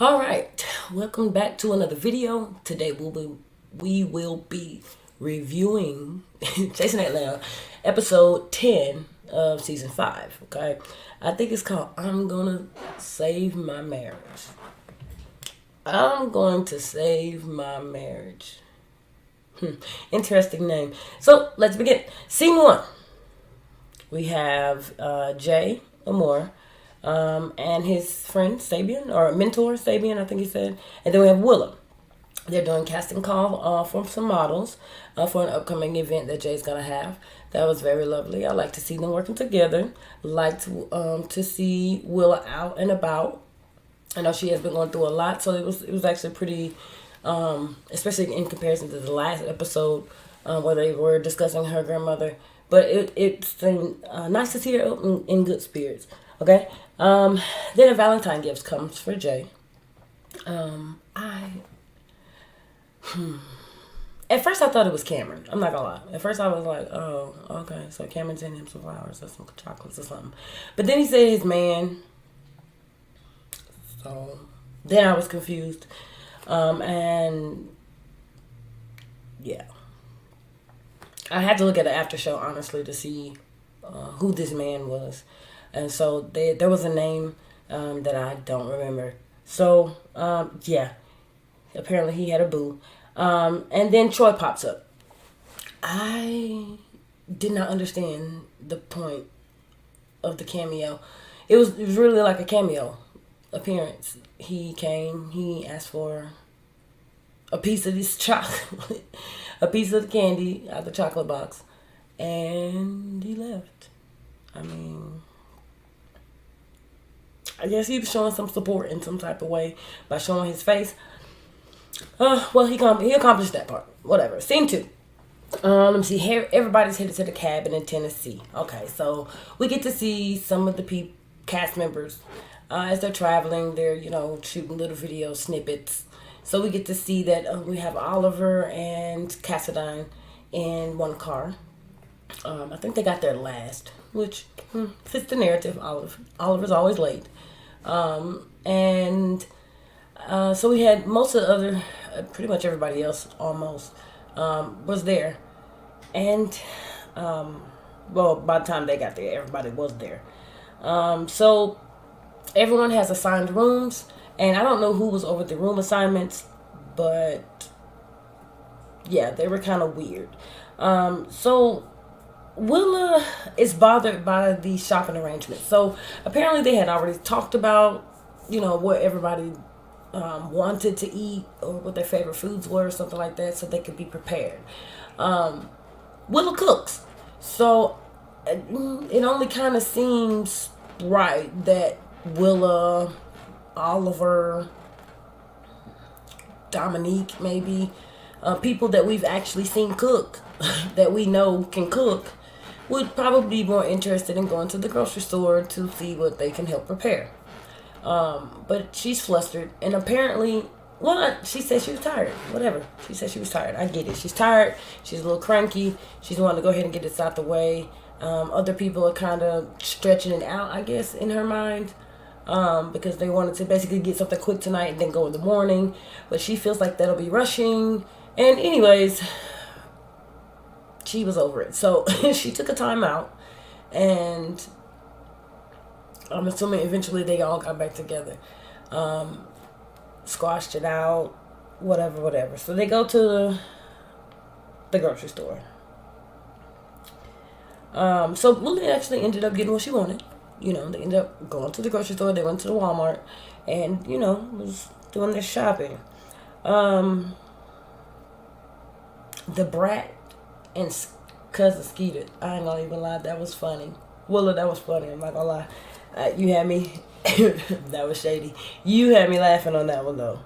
All right, welcome back to another video. Today we will be reviewing Chasing Atlanta, episode 10 of season 5. Okay, I think it's called "I'm Gonna Save My Marriage." I'm going to save my marriage. Interesting name. So let's begin. Scene 1. We have Jay Amore and his friend Sabian, or mentor Sabian, I think he said. And then we have Willa. They're doing casting call for some models for an upcoming event that Jay's gonna have. That was very lovely. I like to see them working together. Like to see Willa out and about. I know she has been going through a lot, so it was actually pretty, especially in comparison to the last episode where they were discussing her grandmother. But it seemed nice to see her in good spirits. Okay. Then a Valentine gift comes for Jay. I At first I thought it was Cameron. I'm not gonna lie. At first I was like, oh, okay, so Cameron sent him some flowers or some chocolates or something. But then he said his man. So then I was confused. And yeah. I had to look at the after show, honestly, to see who this man was. And so there was a name that I don't remember. So, yeah. Apparently he had a boo. And then Troy pops up. I did not understand the point of the cameo. It was really like a cameo appearance. He came, he asked for a piece of this chocolate, a piece of the candy out the chocolate box, and he left. I mean, I guess he was showing some support in some type of way by showing his face. Well, he accomplished that part. Whatever. Scene 2. Let me see. Here, everybody's headed to the cabin in Tennessee. Okay, so we get to see some of the cast members as they're traveling. They're shooting little video snippets. So we get to see that we have Oliver and Cassadine in one car. I think they got there last, which fits the narrative. Oliver's always late. And so we had most of the other, pretty much everybody else almost, was there. And, well, by the time they got there, everybody was there. So everyone has assigned rooms. And I don't know who was over the room assignments, but yeah, they were kind of weird. So Willa is bothered by the shopping arrangements. So apparently they had already talked about, what everybody wanted to eat or what their favorite foods were or something like that so they could be prepared. Willa cooks. So it only kind of seems right that Willa, Oliver, Dominique, maybe people that we've actually seen cook, that we know can cook, would probably be more interested in going to the grocery store to see what they can help prepare. But she's flustered, and apparently, she said she was tired. Whatever. She said she was tired. I get it. She's tired. She's a little cranky. She's wanting to go ahead and get this out the way. Other people are kind of stretching it out, I guess, in her mind. Because they wanted to basically get something quick tonight and then go in the morning. But she feels like that'll be rushing. And anyways, she was over it. So she took a time out. And I'm assuming eventually they all got back together. Squashed it out. Whatever. So they go to the grocery store. So Lily actually ended up getting what she wanted. They ended up going to the grocery store. They went to the Walmart and, was doing their shopping. The Brat and cousin Skeeter. I ain't gonna even lie. That was funny. Willa, that was funny. I'm not gonna lie. You had me. That was shady. You had me laughing on that one, though.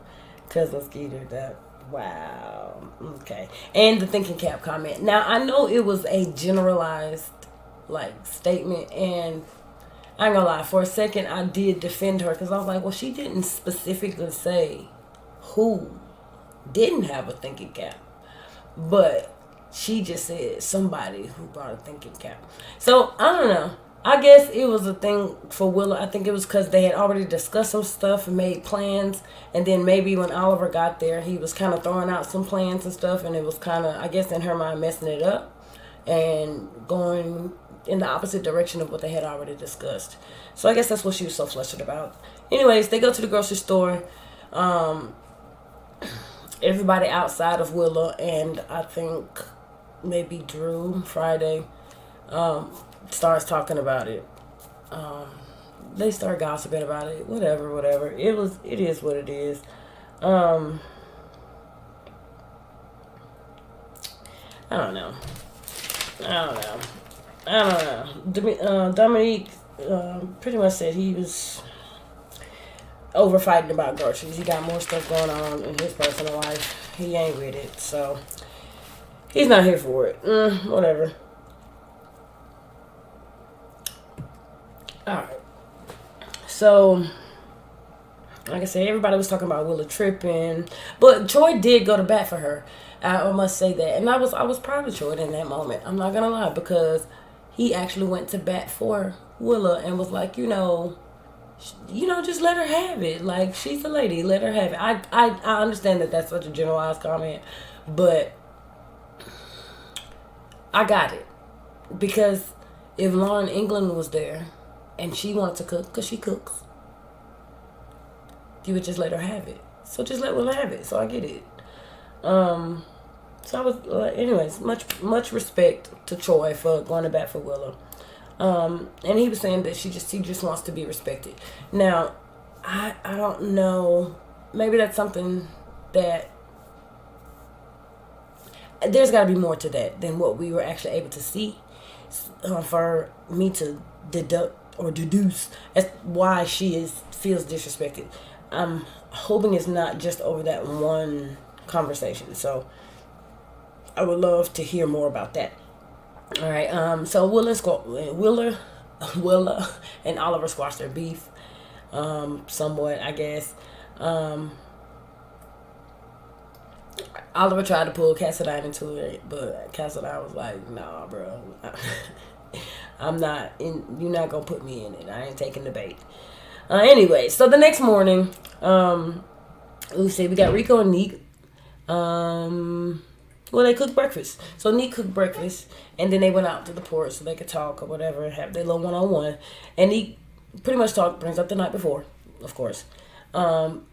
Cousin Skeeter, wow. Okay. And the thinking cap comment. Now, I know it was a generalized, statement, and I ain't gonna lie, for a second I did defend her because I was like, well, she didn't specifically say who didn't have a thinking cap, but she just said somebody who brought a thinking cap. So I don't know. I guess it was a thing for Willow. I think it was because they had already discussed some stuff and made plans. And then maybe when Oliver got there, he was kind of throwing out some plans and stuff. And it was kind of, I guess, in her mind, messing it up and going in the opposite direction of what they had already discussed. So I guess that's what she was so flustered about. Anyways, they go to the grocery store. Everybody outside of Willow and I think maybe Drew Friday starts talking about it. They start gossiping about it. Whatever. It is what it is. I don't know. Dominique pretty much said he was over fighting about groceries. He got more stuff going on in his personal life. He ain't with it, so he's not here for it. Whatever. Alright. So, like I said, everybody was talking about Willa tripping. But Troy did go to bat for her. I must say that. And I was proud of Troy in that moment. I'm not going to lie. Because he actually went to bat for Willa and was like, just let her have it. Like, she's a lady. Let her have it. I understand that that's such a generalized comment. But I got it. Because if Lauren England was there and she wanted to cook, because she cooks, you would just let her have it. So just let Willa have it. So I get it. So I was, anyways, much respect to Troy for going to bat for Willa. And he was saying that he just wants to be respected. Now, I don't know. Maybe that's something that there's got to be more to that than what we were actually able to see for me to deduce as why she feels disrespected. I'm hoping it's not just over that one conversation. So I would love to hear more about that. All right. So Willa and Oliver squashed their beef, somewhat, I guess. Oliver tried to pull Cassadine into it, but Cassadine was like, "Nah, bro, I'm not in. You're not gonna put me in it. I ain't taking the bait." Anyway, so the next morning, we got Rico and Neek. They cooked breakfast. So Neek cooked breakfast, and then they went out to the porch so they could talk or whatever, have their little one-on-one. And Neek pretty much brings up the night before, of course. And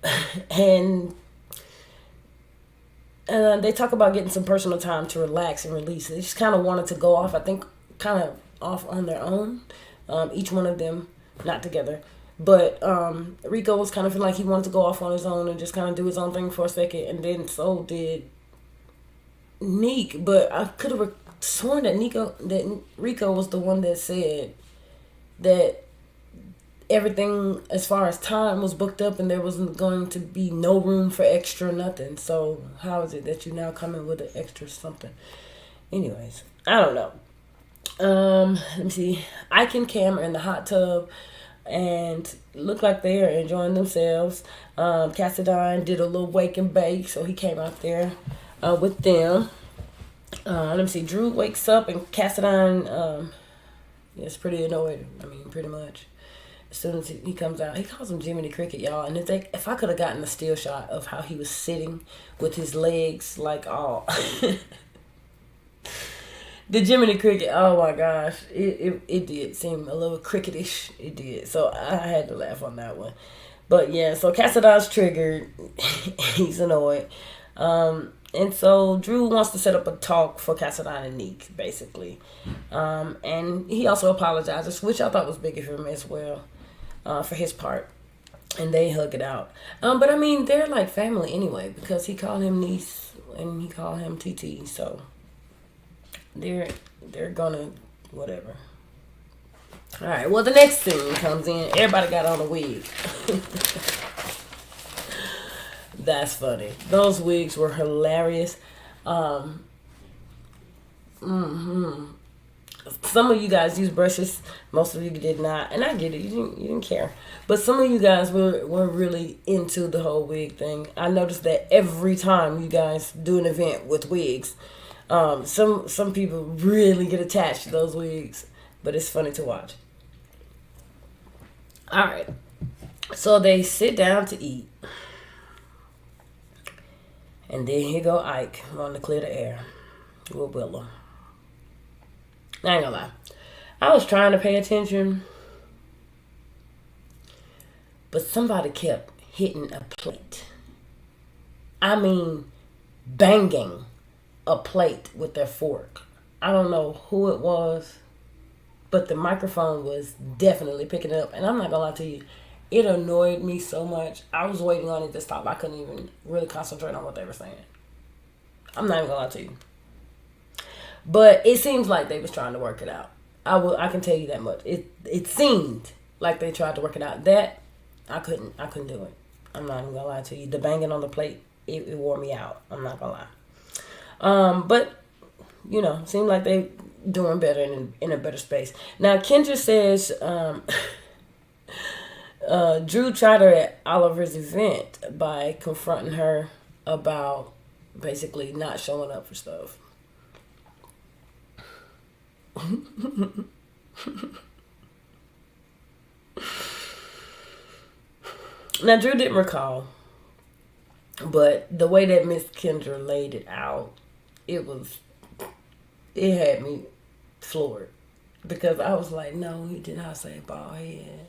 they talk about getting some personal time to relax and release. They just kind of wanted to go off, I think, kind of off on their own. Each one of them, not together. But Rico was kind of feeling like he wanted to go off on his own and just kind of do his own thing for a second. And then so did Neek. But I could have sworn that Rico was the one that said that everything as far as time was booked up and there wasn't going to be no room for extra nothing. So how is it that you now come in with an extra something? Anyways, I don't know. Let me see. Ike and Cam are in the hot tub and look like they are enjoying themselves. Cassadine did a little wake and bake, so he came out there with them. Let me see. Drew wakes up and Cassadine is pretty annoyed. I mean, pretty much. As soon as he comes out, he calls him Jiminy Cricket, y'all. And if I could have gotten a still shot of how he was sitting with his legs like all... The Jiminy Cricket, oh my gosh, it did seem a little cricketish. It did, so I had to laugh on that one. But yeah, so Cassadine's triggered. He's annoyed. And so Drew wants to set up a talk for Cassadine and Neek, basically. And he also apologizes, which I thought was big of him as well, for his part. And they hug it out. But I mean, they're like family anyway, because he called him niece and he called him TT, so... They're gonna whatever. All right. Well, the next thing comes in. Everybody got on a wig. That's funny. Those wigs were hilarious. Some of you guys use brushes. Most of you did not, and I get it. You didn't care. But some of you guys were really into the whole wig thing. I noticed that every time you guys do an event with wigs. Some people really get attached to those wigs, but it's funny to watch. All right. So they sit down to eat. And then here go Ike wanting to clear the air with Willow. I ain't gonna lie. I was trying to pay attention, but somebody kept hitting a plate. I mean, banging a plate with their fork. I don't know who it was, but the microphone was definitely picking it up. And I'm not gonna lie to you, it annoyed me so much. I was waiting on it to stop. I couldn't even really concentrate on what they were saying. I'm not even gonna lie to you. But it seems like they was trying to work it out. I can tell you that much. It seemed like they tried to work it out. That I couldn't do it. I'm not even gonna lie to you. The banging on the plate, it wore me out. I'm not gonna lie. But you know, seemed like they doing better in a better space. Now Kendra says Drew tried her at Oliver's event by confronting her about basically not showing up for stuff. Now Drew didn't recall, but the way that Miss Kendra laid it out, it had me floored, because I was like, no, you did not say bald head.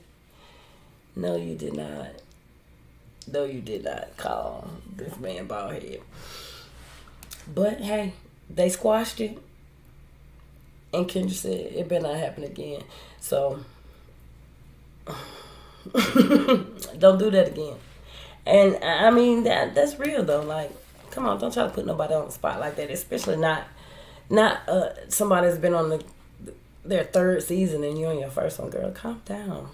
No, you did not. No, you did not call this man bald head. But hey, they squashed it. And Kendra said it better not happen again. So don't do that again. And I mean that's real though. Like, come on, don't try to put nobody on the spot like that. Especially not somebody that's been on their third season and you're on your first one, girl. Calm down.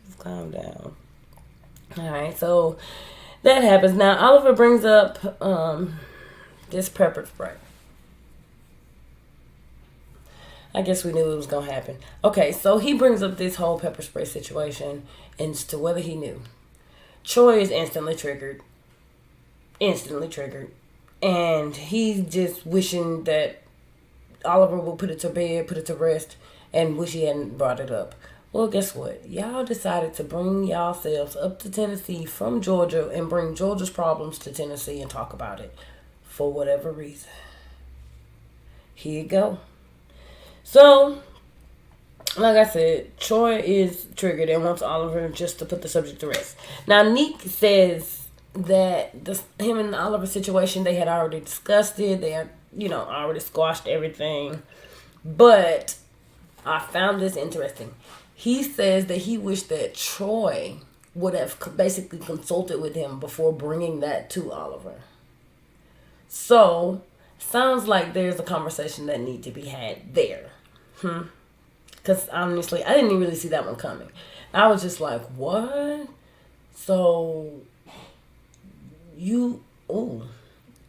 Just calm down. All right, so that happens. Now Oliver brings up this pepper spray. I guess we knew it was going to happen. Okay, so he brings up this whole pepper spray situation as to whether he knew. Troy is instantly triggered. And he's just wishing that Oliver will put it to bed, put it to rest, and wish he hadn't brought it up. Well, guess what? Y'all decided to bring yourselves up to Tennessee from Georgia and bring Georgia's problems to Tennessee and talk about it for whatever reason. Here you go. So, like I said, Troy is triggered and wants Oliver just to put the subject to rest. Now, Neek says that him and the Oliver situation, they had already discussed it. They had, already squashed everything. But I found this interesting. He says that he wished that Troy would have basically consulted with him before bringing that to Oliver. So, sounds like there's a conversation that needs to be had there. Because honestly, I didn't really see that one coming. I was just like, what? So,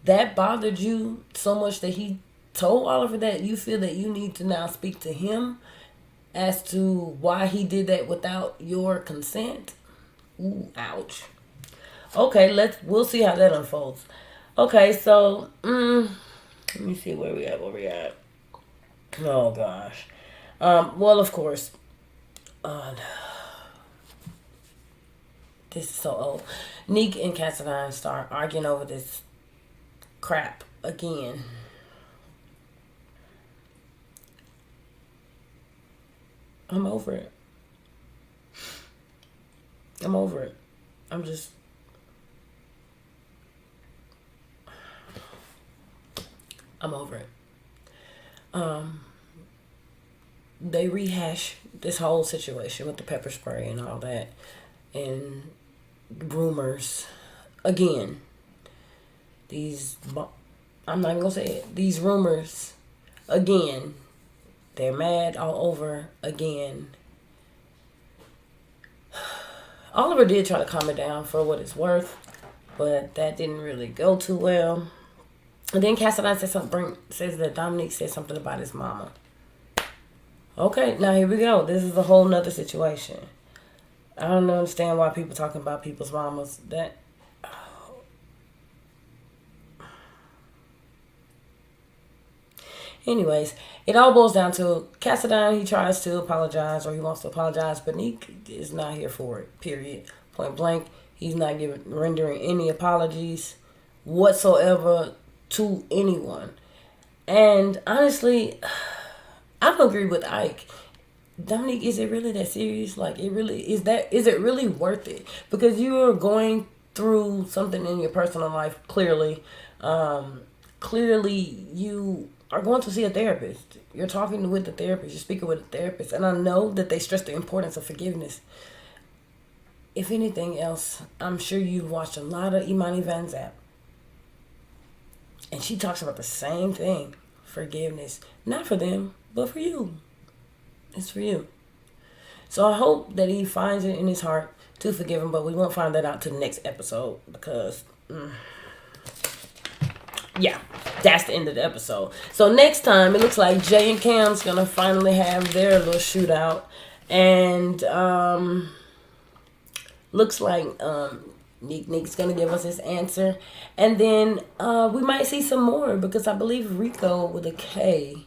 that bothered you so much that he told Oliver that you feel that you need to now speak to him as to why he did that without your consent? Ooh, ouch. Okay, we'll see how that unfolds. Okay, so, let me see where we at. Oh, gosh. Well, of course, this is so old. Neek and Cassadine start arguing over this crap again. I'm over it. I'm over it. They rehash this whole situation with the pepper spray and all that, and rumors again. I'm not even gonna say it. These rumors again. They're mad all over again. Oliver did try to calm it down for what it's worth, but that didn't really go too well. And then Cassadine says that Dominique said something about his mama. Okay, now here we go. This is a whole nother situation. I don't understand why people talking about people's mamas. Anyways, it all boils down to Cassadine. He tries to apologize, or he wants to apologize, but Nick is not here for it. Period. Point blank. He's not rendering any apologies whatsoever to anyone. And honestly, I don't agree with Ike. Dominique, is it really that serious? Like, is it really worth it? Because you are going through something in your personal life, clearly. Clearly, you are going to see a therapist. You're talking with the therapist. You're speaking with a therapist. And I know that they stress the importance of forgiveness. If anything else, I'm sure you've watched a lot of Imani Van Zant. And she talks about the same thing. Forgiveness. Not for them, but for you. It's for you. So I hope that he finds it in his heart to forgive him, but we won't find that out till the next episode because, yeah, that's the end of the episode. So next time, it looks like Jay and Cam's going to finally have their little shootout. And looks like Nick's going to give us his answer. And then we might see some more because I believe Rico with a K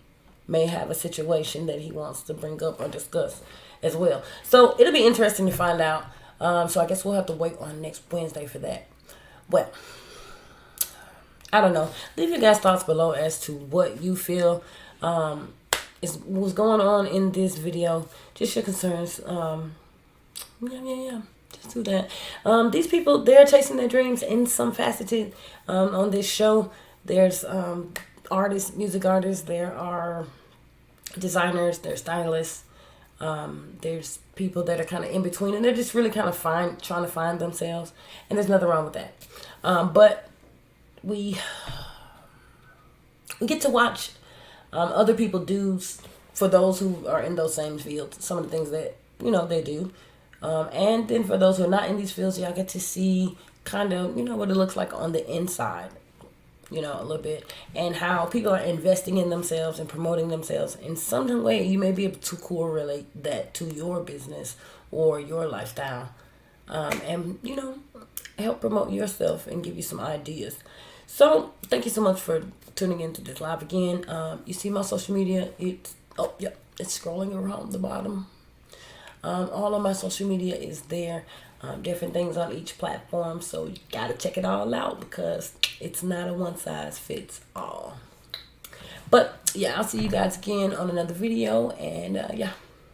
may have a situation that he wants to bring up or discuss as well. So it'll be interesting to find out. So I guess we'll have to wait on next Wednesday for that. Well, I don't know. Leave your guys' thoughts below as to what you feel was going on in this video. Just your concerns. Yeah. Just do that. These people, they're chasing their dreams in some faceted on this show. There's artists, music artists, there are designers, there's stylists, there's people that are kind of in between, and they're just really kind of trying to find themselves, and there's nothing wrong with that. But we get to watch other people do, for those who are in those same fields, some of the things that, they do. And then for those who are not in these fields, y'all get to see kind of, what it looks like on the inside. A little bit, and how people are investing in themselves and promoting themselves in some way. You may be able to correlate that to your business or your lifestyle, and help promote yourself and give you some ideas. So thank you so much for tuning into this live again. You see my social media, it's scrolling around the bottom. All of my social media is there. Different things on each platform, so you gotta check it all out because it's not a one size fits all. But yeah, I'll see you guys again on another video, and yeah.